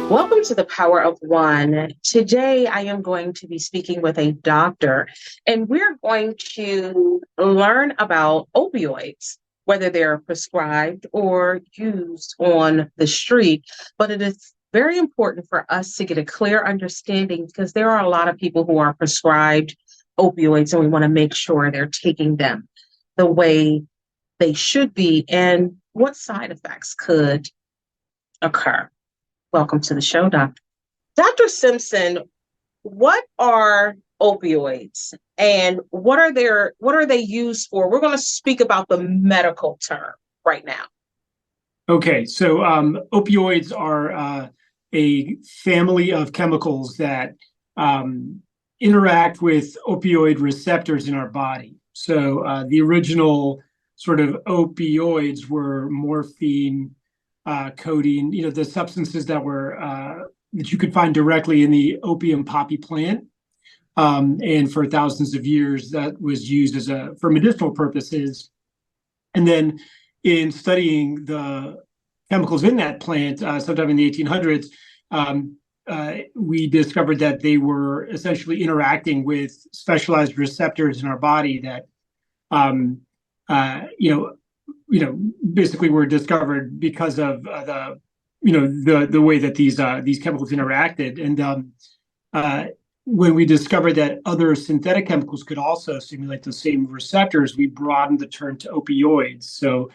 Welcome to the Power of One. Today, I am going to be speaking with a doctor, and we're going to learn about opioids, whether they're prescribed or used on the street. But it is very important for us to get a clear understanding because there are a lot of people who are prescribed opioids, and we want to make sure they're taking them the way they should be and what side effects could occur. Welcome to the show, Doctor. Dr. Simpson, what are opioids and what are they used for? We're going to speak about the medical term right now. Okay, so opioids are a family of chemicals that interact with opioid receptors in our body. So the original sort of opioids were morphine, codeine, the substances that were that you could find directly in the opium poppy plant. And for thousands of years, that was used for medicinal purposes. And then in studying the chemicals in that plant, sometime in the 1800s, we discovered that they were essentially interacting with specialized receptors in our body that, basically were discovered because of the way that these chemicals interacted. And when we discovered that other synthetic chemicals could also stimulate the same receptors, we broadened the term to opioids. So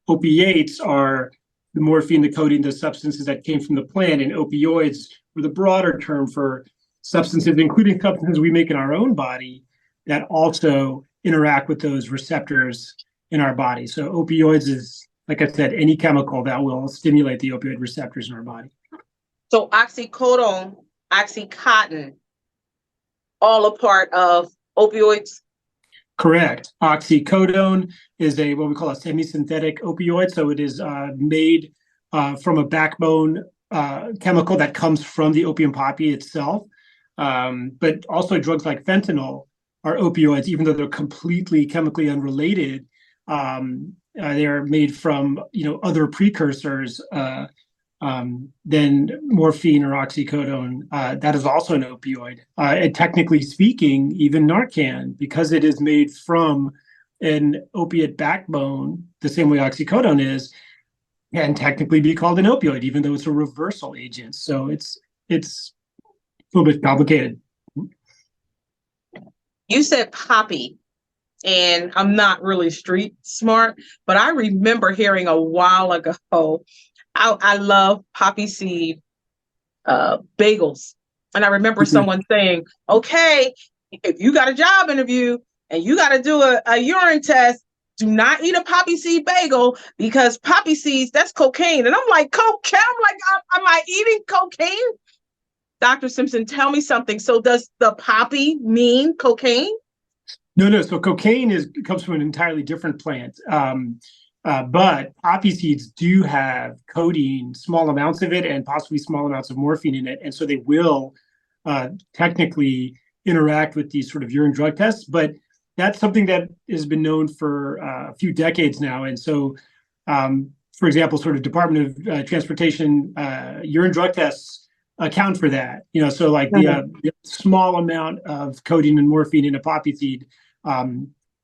opiates are the morphine, the codeine, the substances that came from the plant, and opioids were the broader term for substances, including substances we make in our own body that also interact with those receptors in our body. So opioids is, like I said, any chemical that will stimulate the opioid receptors in our body. So oxycodone, oxycontin, all a part of opioids? Correct. Oxycodone is what we call a semi-synthetic opioid. So it is made from a backbone chemical that comes from the opium poppy itself. But also drugs like fentanyl are opioids, even though they're completely chemically unrelated. They are made from other precursors than morphine or oxycodone. That is also an opioid. And technically speaking, even Narcan, because it is made from an opiate backbone, the same way oxycodone is, can technically be called an opioid, even though it's a reversal agent. So it's a little bit complicated. You said poppy, and I'm not really street smart, but I remember hearing a while ago, I love poppy seed bagels. And I remember someone saying, okay, if you got a job interview and you got to do a urine test, do not eat a poppy seed bagel because poppy seeds, that's cocaine. And I'm like, cocaine? I'm like, am I eating cocaine? Dr. Simpson, tell me something. So does the poppy mean cocaine? No. So cocaine comes from an entirely different plant. But poppy seeds do have codeine, small amounts of it, and possibly small amounts of morphine in it. And so they will technically interact with these sort of urine drug tests. But that's something that has been known for a few decades now. And so, for example, sort of Department of Transportation urine drug tests account for that. So like the small amount of codeine and morphine in a poppy seed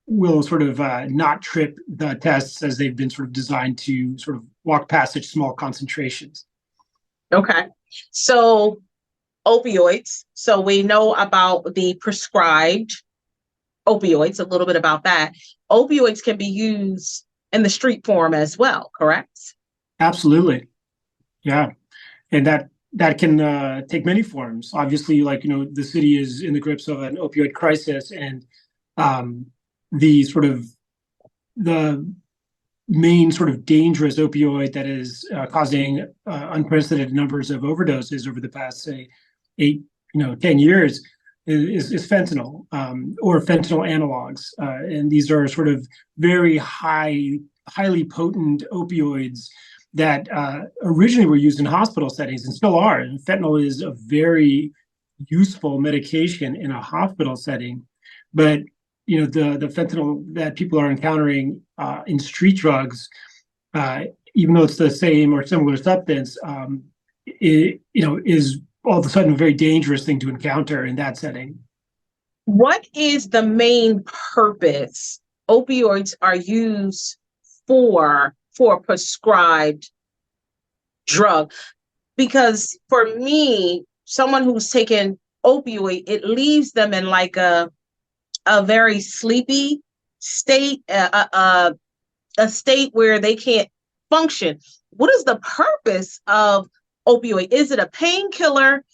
will sort of not trip the tests as they've been sort of designed to sort of walk past such small concentrations. Okay. So opioids. So we know about the prescribed opioids, a little bit about that. Opioids can be used in the street form as well, correct? Absolutely. Yeah. And that can take many forms. Obviously, the city is in the grips of an opioid crisis, and the main sort of dangerous opioid that is causing unprecedented numbers of overdoses over the past, say, 10 years is fentanyl or fentanyl analogs. And these are sort of very highly potent opioids that originally were used in hospital settings and still are. And fentanyl is a very useful medication in a hospital setting. But the fentanyl that people are encountering in street drugs, even though it's the same or similar substance, is all of a sudden a very dangerous thing to encounter in that setting. What is the main purpose opioids are used for a prescribed drug? Because for me, someone who's taken opioid, it leaves them in like a very sleepy state, a state where they can't function. What is the purpose of opioid? Is it a painkiller,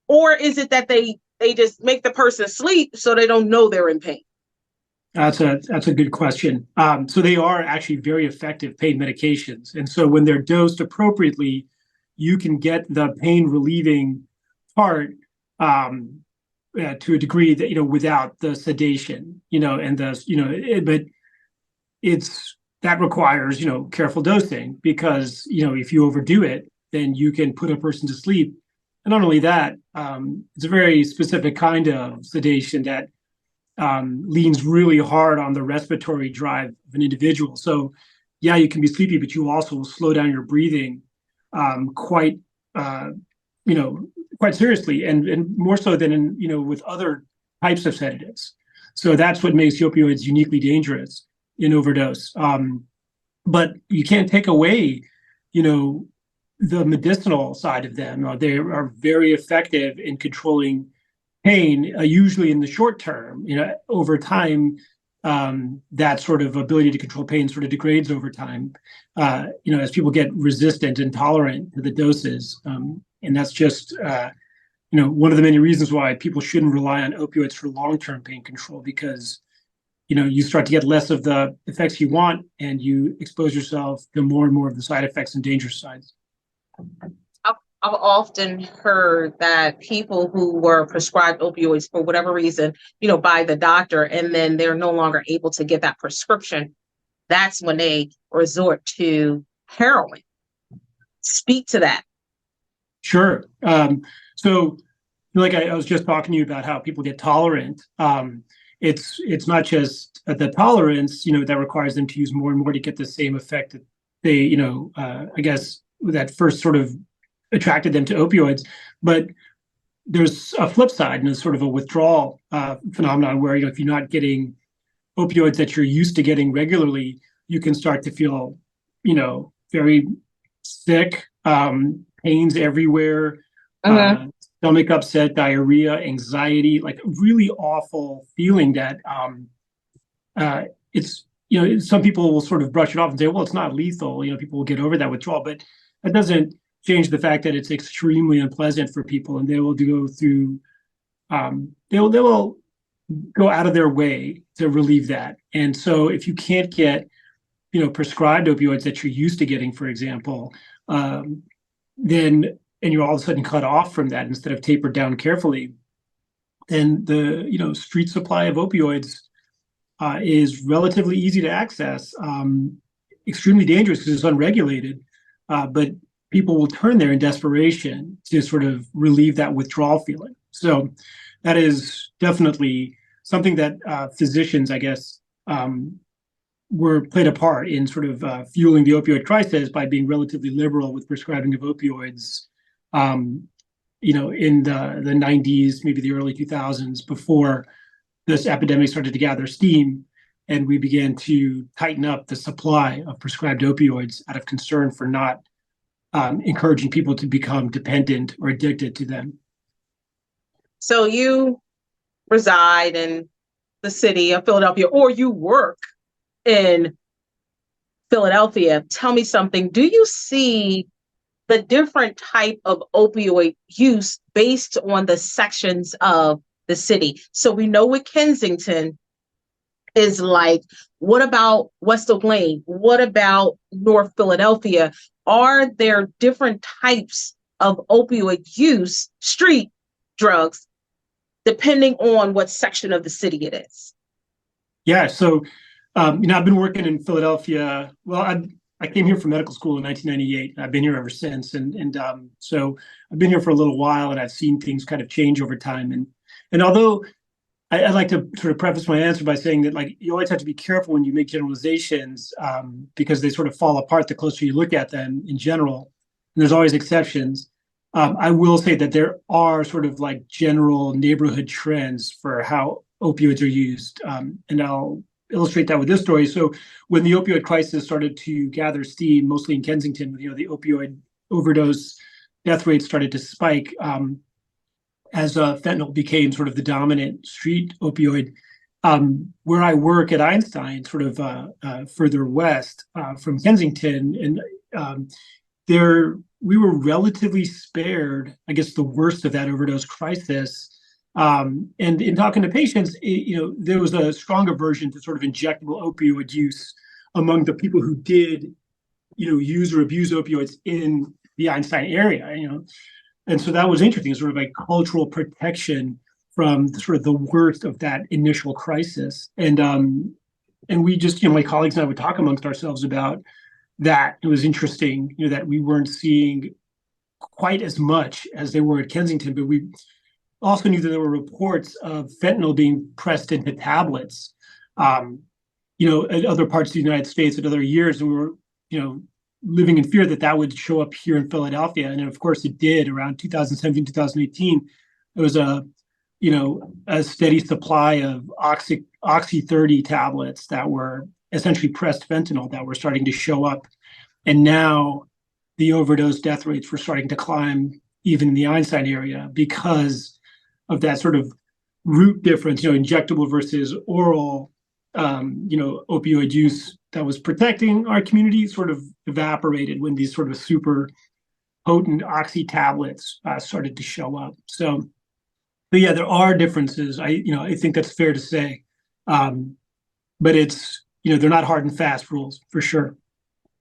or is it that they just make the person sleep so they don't know they're in pain? That's a good question. So they are actually very effective pain medications, and so when they're dosed appropriately, you can get the pain relieving part to a degree that without the sedation, and but it's that requires careful dosing because if you overdo it, then you can put a person to sleep. And not only that, it's a very specific kind of sedation that leans really hard on the respiratory drive of an individual. So, yeah, you can be sleepy, but you also will slow down your breathing quite, quite seriously, and more so than with other types of sedatives. So that's what makes opioids uniquely dangerous in overdose. But you can't take away, the medicinal side of them. They are very effective in controlling pain, usually in the short term. Over time, that sort of ability to control pain sort of degrades over time. As people get resistant and tolerant to the doses, and that's just one of the many reasons why people shouldn't rely on opioids for long-term pain control, because you start to get less of the effects you want, and you expose yourself to more and more of the side effects and dangerous sides. I've often heard that people who were prescribed opioids for whatever reason, by the doctor, and then they're no longer able to get that prescription, that's when they resort to heroin. Speak to that. Sure. So, like I was just talking to you about how people get tolerant. It's not just the tolerance, that requires them to use more and more to get the same effect that they, I guess that first sort of attracted them to opioids. But there's a flip side, and it's sort of a withdrawal phenomenon where, if you're not getting opioids that you're used to getting regularly, you can start to feel, very sick, pains everywhere, stomach upset, diarrhea, anxiety, like a really awful feeling that it's, some people will sort of brush it off and say, well, it's not lethal. People will get over that withdrawal, but that doesn't change the fact that it's extremely unpleasant for people, and they will go through, they will go out of their way to relieve that. And so if you can't get, prescribed opioids that you're used to getting, for example, then, and you're all of a sudden cut off from that instead of tapered down carefully, then the, street supply of opioids is relatively easy to access, extremely dangerous because it's unregulated, but people will turn there in desperation to sort of relieve that withdrawal feeling. So that is definitely something that physicians, I guess, were played a part in sort of fueling the opioid crisis by being relatively liberal with prescribing of opioids, in the 90s, maybe the early 2000s, before this epidemic started to gather steam, and we began to tighten up the supply of prescribed opioids out of concern for not encouraging people to become dependent or addicted to them. So you reside in the city of Philadelphia, or you work in Philadelphia. Tell me something. Do you see the different type of opioid use based on the sections of the city? So we know what Kensington is like. What about West Oak Lane? What about North Philadelphia? Are there different types of opioid use, street drugs, depending on what section of the city it is? Yeah, so I've been working in Philadelphia. Well, I came here for medical school in 1998. I've been here ever since, and so I've been here for a little while, and I've seen things kind of change over time. And although I'd like to sort of preface my answer by saying that, like, you always have to be careful when you make generalizations, because they sort of fall apart the closer you look at them in general. And there's always exceptions. I will say that there are sort of like general neighborhood trends for how opioids are used, and I'll illustrate that with this story. So, when the opioid crisis started to gather steam, mostly in Kensington, the opioid overdose death rates started to spike as fentanyl became sort of the dominant street opioid. Where I work at Einstein, sort of further west from Kensington, and there we were relatively spared, I guess, the worst of that overdose crisis. And in talking to patients, there was a strong aversion to sort of injectable opioid use among the people who did, use or abuse opioids in the Einstein area. And so that was interesting, sort of like cultural protection from sort of the worst of that initial crisis. And we just, my colleagues and I would talk amongst ourselves about that. It was interesting, that we weren't seeing quite as much as they were at Kensington, but we also knew that there were reports of fentanyl being pressed into tablets, at other parts of the United States at other years, and we were, living in fear that that would show up here in Philadelphia. And then, of course, it did around 2017, 2018. It was a steady supply of Oxy 30 tablets that were essentially pressed fentanyl that were starting to show up. And now the overdose death rates were starting to climb even in the Einstein area because of that sort of root difference, injectable versus oral, opioid use that was protecting our community sort of evaporated when these sort of super potent Oxy tablets started to show up. So, but yeah, there are differences. I think that's fair to say, but it's, they're not hard and fast rules for sure.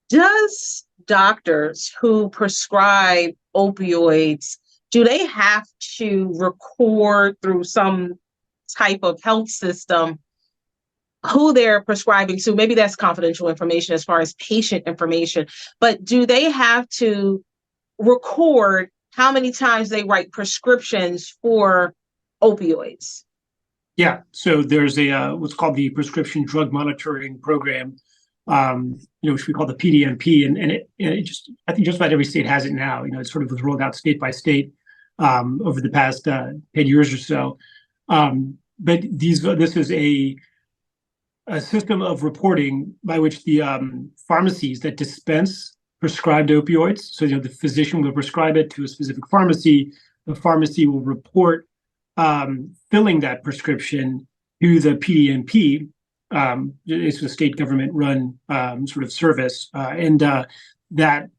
Does doctors who prescribe opioids, do they have to record through some type of health system who they're prescribing to? Maybe that's confidential information as far as patient information, but do they have to record how many times they write prescriptions for opioids? Yeah, so there's a what's called the Prescription Drug Monitoring Program, which we call the PDMP, and it just, I think just about every state has it now. It sort of was rolled out state by state over the past 10 years or so. But this is a system of reporting by which the pharmacies that dispense prescribed opioids, so the physician will prescribe it to a specific pharmacy. The pharmacy will report filling that prescription to the PDMP. It's a state government-run sort of service, and that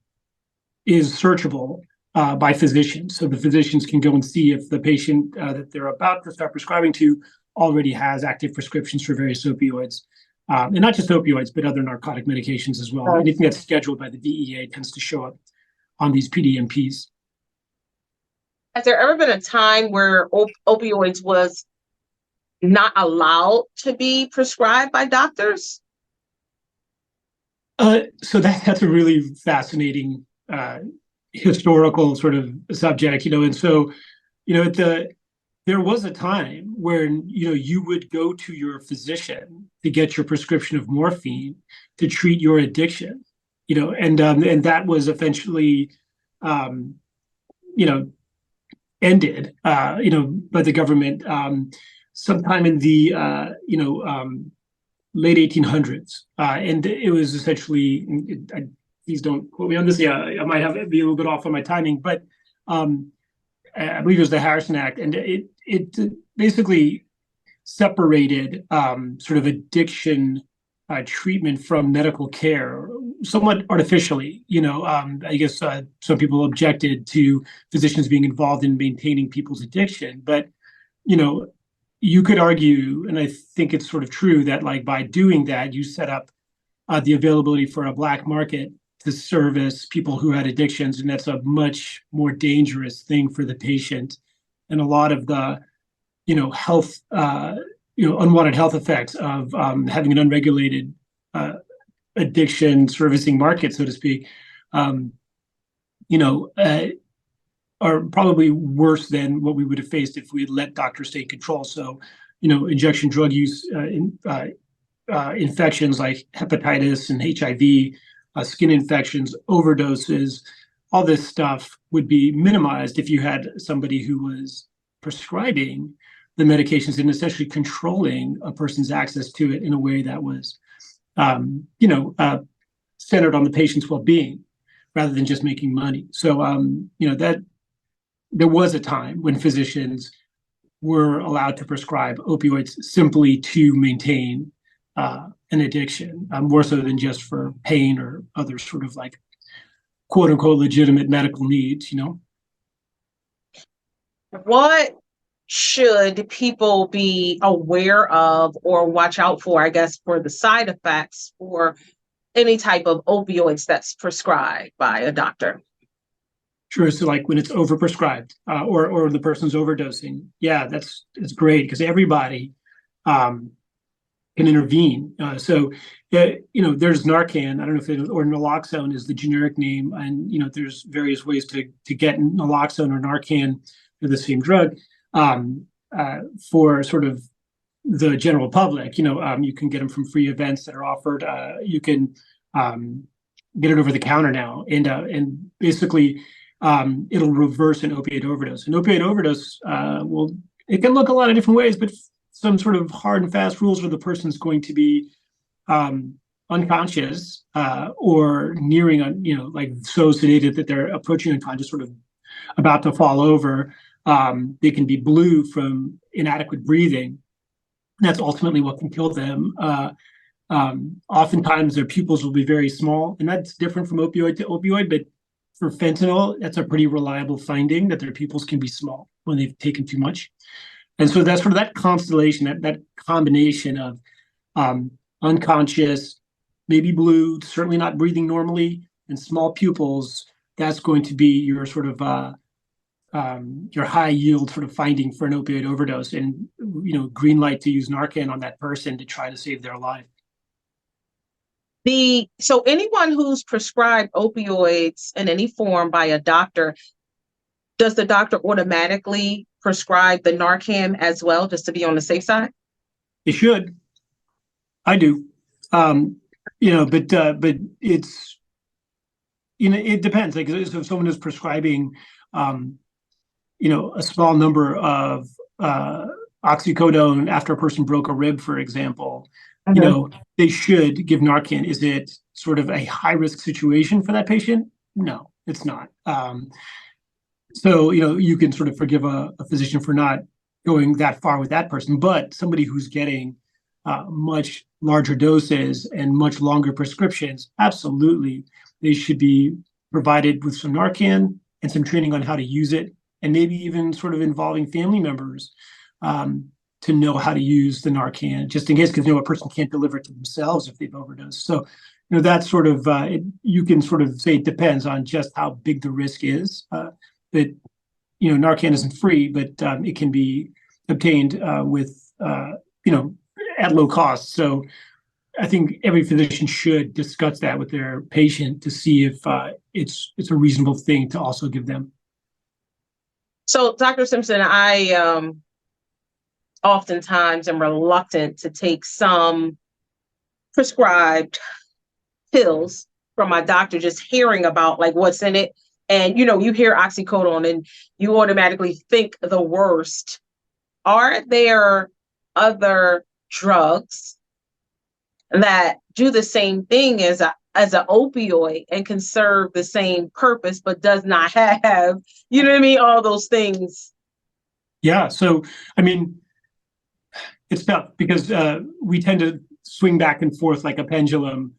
is searchable by physicians. So the physicians can go and see if the patient that they're about to start prescribing to already has active prescriptions for various opioids, and not just opioids, but other narcotic medications as well. Anything that's scheduled by the DEA tends to show up on these PDMPs. Has there ever been a time where opioids was not allowed to be prescribed by doctors? So that's a really fascinating historical sort of subject, and so, there was a time where, you would go to your physician to get your prescription of morphine to treat your addiction, and that was eventually, ended, by the government sometime in the, late 1800s, and it was essentially. Please don't quote me on this. Yeah, I might have be a little bit off on my timing, but I believe it was the Harrison Act, and it basically separated sort of addiction treatment from medical care, somewhat artificially. I guess some people objected to physicians being involved in maintaining people's addiction, but you could argue, and I think it's sort of true, that like by doing that, you set up the availability for a black market to service people who had addictions, and that's a much more dangerous thing for the patient. And a lot of the, health, unwanted health effects of having an unregulated addiction servicing market, so to speak, are probably worse than what we would have faced if we had let doctors take control. So, injection drug use, infections like hepatitis and HIV, skin infections, overdoses, all this stuff would be minimized if you had somebody who was prescribing the medications and essentially controlling a person's access to it in a way that was, centered on the patient's well-being rather than just making money. So, that there was a time when physicians were allowed to prescribe opioids simply to maintain an addiction, more so than just for pain or other sort of like quote unquote legitimate medical needs, What should people be aware of or watch out for, I guess, for the side effects for any type of opioids that's prescribed by a doctor? Sure. So like when it's overprescribed or the person's overdosing, yeah, it's great because everybody can intervene. There's Narcan. I don't know if or naloxone is the generic name, and there's various ways to get naloxone or Narcan, or the same drug, for sort of the general public. You can get them from free events that are offered. You can get it over the counter now, and basically it'll reverse an opioid overdose. An opioid overdose it can look a lot of different ways, but some sort of hard and fast rules where the person's going to be unconscious or nearing, like so sedated that they're approaching unconscious, sort of about to fall over. They can be blue from inadequate breathing. That's ultimately what can kill them. Oftentimes their pupils will be very small, and that's different from opioid to opioid, but for fentanyl, that's a pretty reliable finding that their pupils can be small when they've taken too much. And so that's sort of that constellation, that combination of unconscious, maybe blue, certainly not breathing normally, and small pupils. That's going to be your sort of your high yield sort of finding for an opioid overdose, and green light to use Narcan on that person to try to save their life. So anyone who's prescribed opioids in any form by a doctor, does the doctor automatically prescribe the Narcan as well, just to be on the safe side? They should. I do. But it's, it depends. Like, so if someone is prescribing, a small number of oxycodone after a person broke a rib, for example, they should give Narcan. Is it sort of a high risk situation for that patient? No, it's not. So, you can sort of forgive a physician for not going that far with that person, but somebody who's getting much larger doses and much longer prescriptions, absolutely, they should be provided with some Narcan and some training on how to use it, and maybe even sort of involving family members to know how to use the Narcan, just in case, because a person can't deliver it to themselves if they've overdosed. So, that's sort of you can sort of say it depends on just how big the risk is. But Narcan isn't free, but it can be obtained with at low cost. So I think every physician should discuss that with their patient to see if it's a reasonable thing to also give them. So, Dr. Simpson, I oftentimes am reluctant to take some prescribed pills from my doctor, just hearing about like what's in it. And, you hear oxycodone and you automatically think the worst. Are there other drugs that do the same thing as an opioid and can serve the same purpose, but does not have, all those things? Yeah. So, it's tough because we tend to swing back and forth like a pendulum.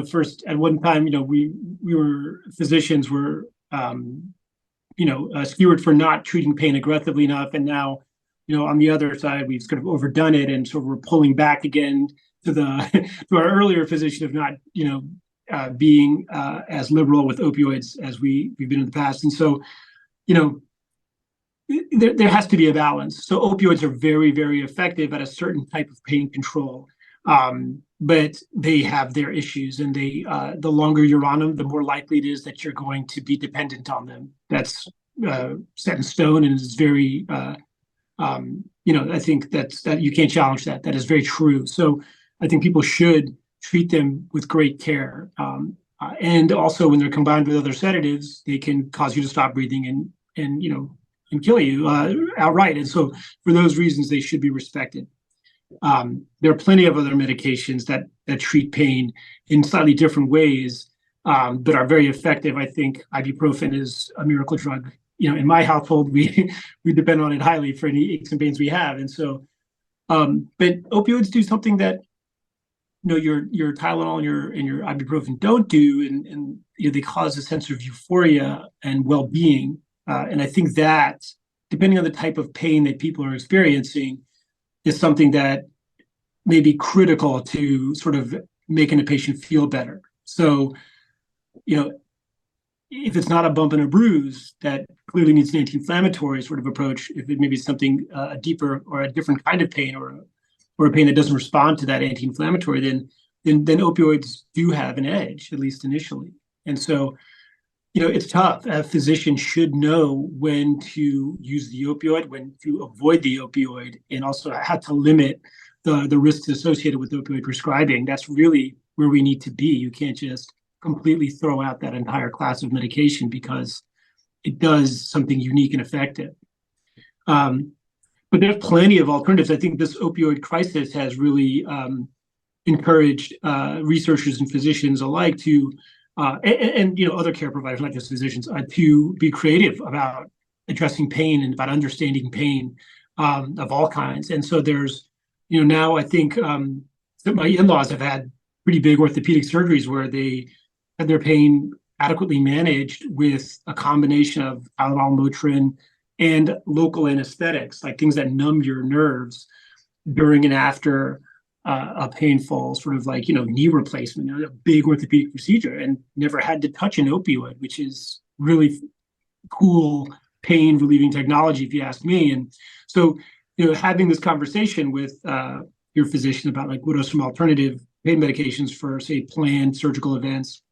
First at one time, we physicians were skewered for not treating pain aggressively enough, and now, on the other side, we've sort of overdone it, and so we're pulling back again to to our earlier position of not, being as liberal with opioids as we've been in the past, and so, there has to be a balance. So opioids are very, very effective at a certain type of pain control. But they have their issues, and the longer you're on them, the more likely it is that you're going to be dependent on them. That's set in stone, and it's very, I think that you can't challenge that. That is very true. So I think people should treat them with great care. And also, when they're combined with other sedatives, they can cause you to stop breathing and kill you outright. And so, for those reasons, they should be respected. There are plenty of other medications that treat pain in slightly different ways, but are very effective. I think ibuprofen is a miracle drug. In my household, we depend on it highly for any aches and pains we have. And so, but opioids do something that your Tylenol and your ibuprofen don't do, and they cause a sense of euphoria and well-being. And I think that, depending on the type of pain that people are experiencing, is something that may be critical to sort of making a patient feel better. So, if it's not a bump and a bruise, that clearly needs an anti-inflammatory sort of approach. If it maybe something a deeper or a different kind of pain, or a pain that doesn't respond to that anti-inflammatory, then opioids do have an edge, at least initially. And so, it's tough. A physician should know when to use the opioid, when to avoid the opioid, and also how to limit the risks associated with opioid prescribing. That's really where we need to be. You can't just completely throw out that entire class of medication because it does something unique and effective. But there's plenty of alternatives. I think this opioid crisis has really encouraged researchers and physicians alike to, and other care providers, not just physicians, to be creative about addressing pain and about understanding pain of all kinds. And so there's, now I think my in-laws have had pretty big orthopedic surgeries where they had their pain adequately managed with a combination of Tylenol, Motrin, and local anesthetics, like things that numb your nerves during and after a painful sort of knee replacement, a big orthopedic procedure, and never had to touch an opioid, which is really cool pain relieving technology, if you ask me. And so, having this conversation with your physician about what are some alternative pain medications for, say, planned surgical events.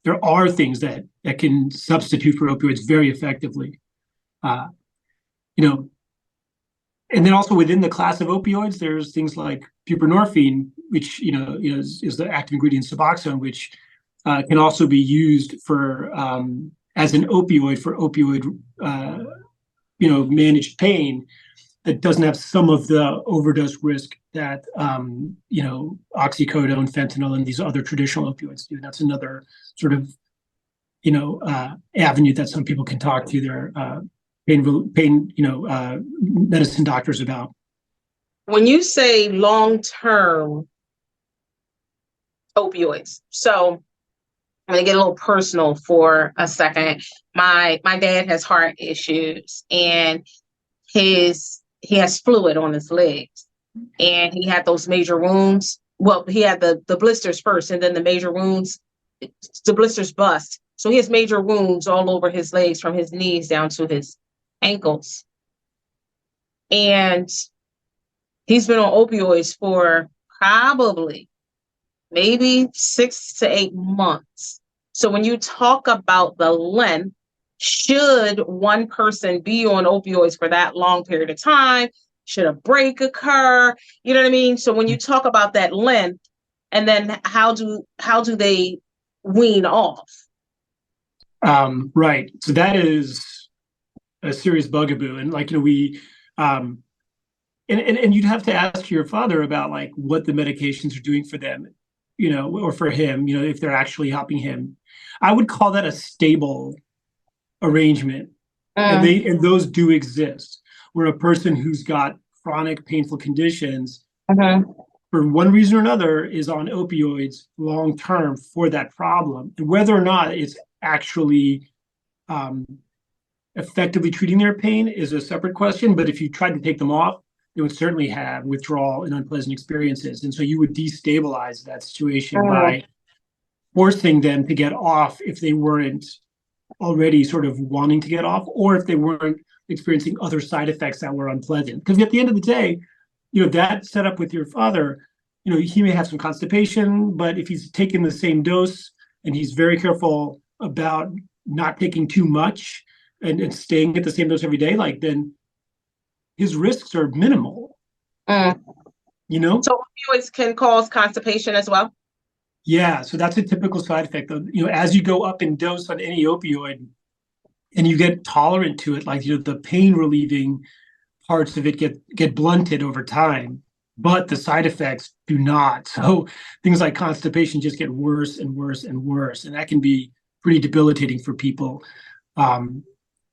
There are things that can substitute for opioids very effectively. And then also within the class of opioids, there's things like buprenorphine, which is the active ingredient Suboxone, which can also be used for as an opioid for opioid managed pain that doesn't have some of the overdose risk that oxycodone, fentanyl, and these other traditional opioids do. That's another sort of avenue that some people can talk to their pain medicine doctors about. When you say long-term opioids, so I'm going to get a little personal for a second. My dad has heart issues, and he has fluid on his legs, and he had those major wounds. Well, he had the blisters first, and then the major wounds, the blisters bust. So he has major wounds all over his legs from his knees down to his ankles. And he's been on opioids for probably maybe 6 to 8 months. So when you talk about the length, should one person be on opioids for that long period of time? Should a break occur? You know what I mean? So when you talk about that length, and then how do they wean off? Right. So that is a serious bugaboo. And we and you'd have to ask your father about what the medications are doing for them, or for him, if they're actually helping him. I would call that a stable arrangement. And those do exist, where a person who's got chronic painful conditions for one reason or another is on opioids long term for that problem. And whether or not it's actually effectively treating their pain is a separate question. But if you tried to take them off, they would certainly have withdrawal and unpleasant experiences. And so you would destabilize that situation by forcing them to get off if they weren't already sort of wanting to get off, or if they weren't experiencing other side effects that were unpleasant. Because at the end of the day, that setup with your father, he may have some constipation, but if he's taking the same dose and he's very careful about not taking too much and staying at the same dose every day, then his risks are minimal. So opioids can cause constipation as well? Yeah, so that's a typical side effect. As you go up in dose on any opioid and you get tolerant to it, like the pain relieving parts of it get blunted over time, but the side effects do not. So things like constipation just get worse and worse and worse, and that can be pretty debilitating for people. Um,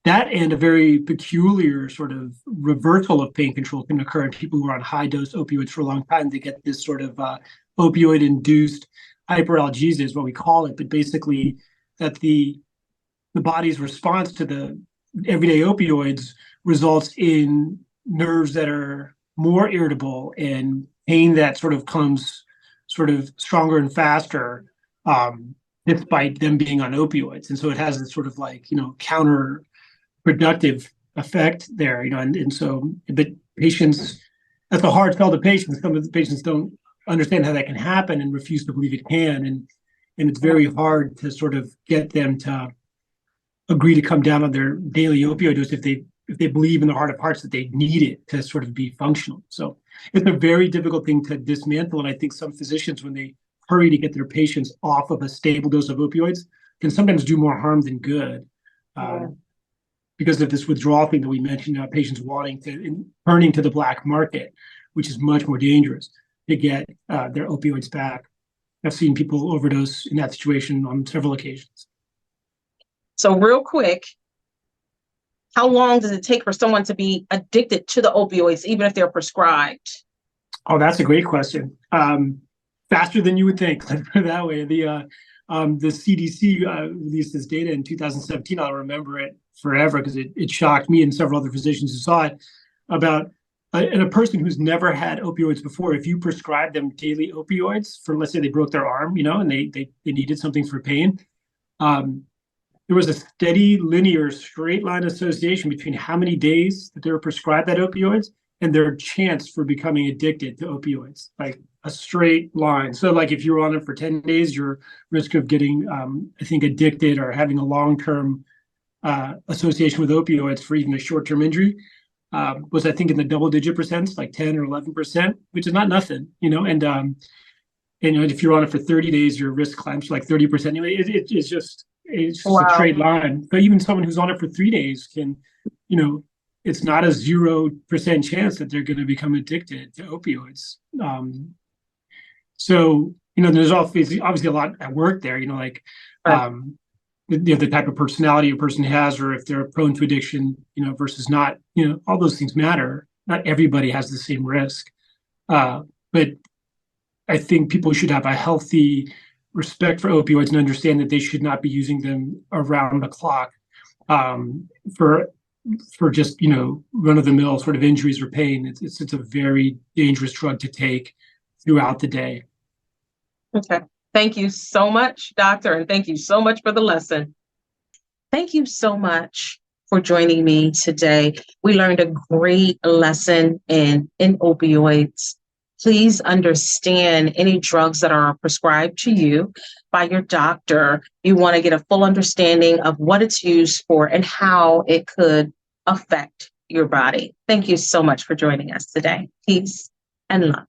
that and a very peculiar sort of reversal of pain control can occur in people who are on high dose opioids for a long time. They get this sort of opioid induced hyperalgesia is what we call it, but basically that the body's response to the everyday opioids results in nerves that are more irritable and pain that sort of comes sort of stronger and faster, despite them being on opioids. And so it has this sort of like, counterproductive effect there, and so, but patients, that's a hard sell to patients. Some of the patients don't understand how that can happen and refuse to believe it can. And it's very hard to sort of get them to agree to come down on their daily opioid dose if they believe in their heart of hearts that they need it to sort of be functional. So it's a very difficult thing to dismantle. And I think some physicians, when they hurry to get their patients off of a stable dose of opioids, can sometimes do more harm than good. Because of this withdrawal thing that we mentioned, patients wanting to turning to the black market, which is much more dangerous to get their opioids back. I've seen people overdose in that situation on several occasions. So real quick, how long does it take for someone to be addicted to the opioids, even if they're prescribed? Oh, that's a great question. Faster than you would think, let's put it that way. The CDC released this data in 2017. I'll remember it forever because it shocked me and several other physicians who saw it, about in a person who's never had opioids before. If you prescribe them daily opioids for, let's say they broke their arm, and they needed something for pain, there was a steady, linear, straight line association between how many days that they were prescribed that opioids and their chance for becoming addicted to opioids, like a straight line. So like if you were on it for 10 days, your risk of getting, I think, addicted or having a long-term association with opioids for even a short-term injury was, I think, in the double-digit percents, like 10 or 11%, which is not nothing, and if you're on it for 30 days, your risk climbs to like 30%. Anyway, it's just a straight line. But even someone who's on it for 3 days can, it's not a 0% chance that they're going to become addicted to opioids. So, there's obviously a lot at work there, the type of personality a person has, or if they're prone to addiction, versus not, all those things matter. Not everybody has the same risk. But I think people should have a healthy respect for opioids and understand that they should not be using them around the clock for just run of the mill sort of injuries or pain. It's a very dangerous drug to take throughout the day. Okay. Thank you so much, doctor, and thank you so much for the lesson. Thank you so much for joining me today. We learned a great lesson in opioids. Please understand any drugs that are prescribed to you by your doctor. You want to get a full understanding of what it's used for and how it could affect your body. Thank you so much for joining us today. Peace and love.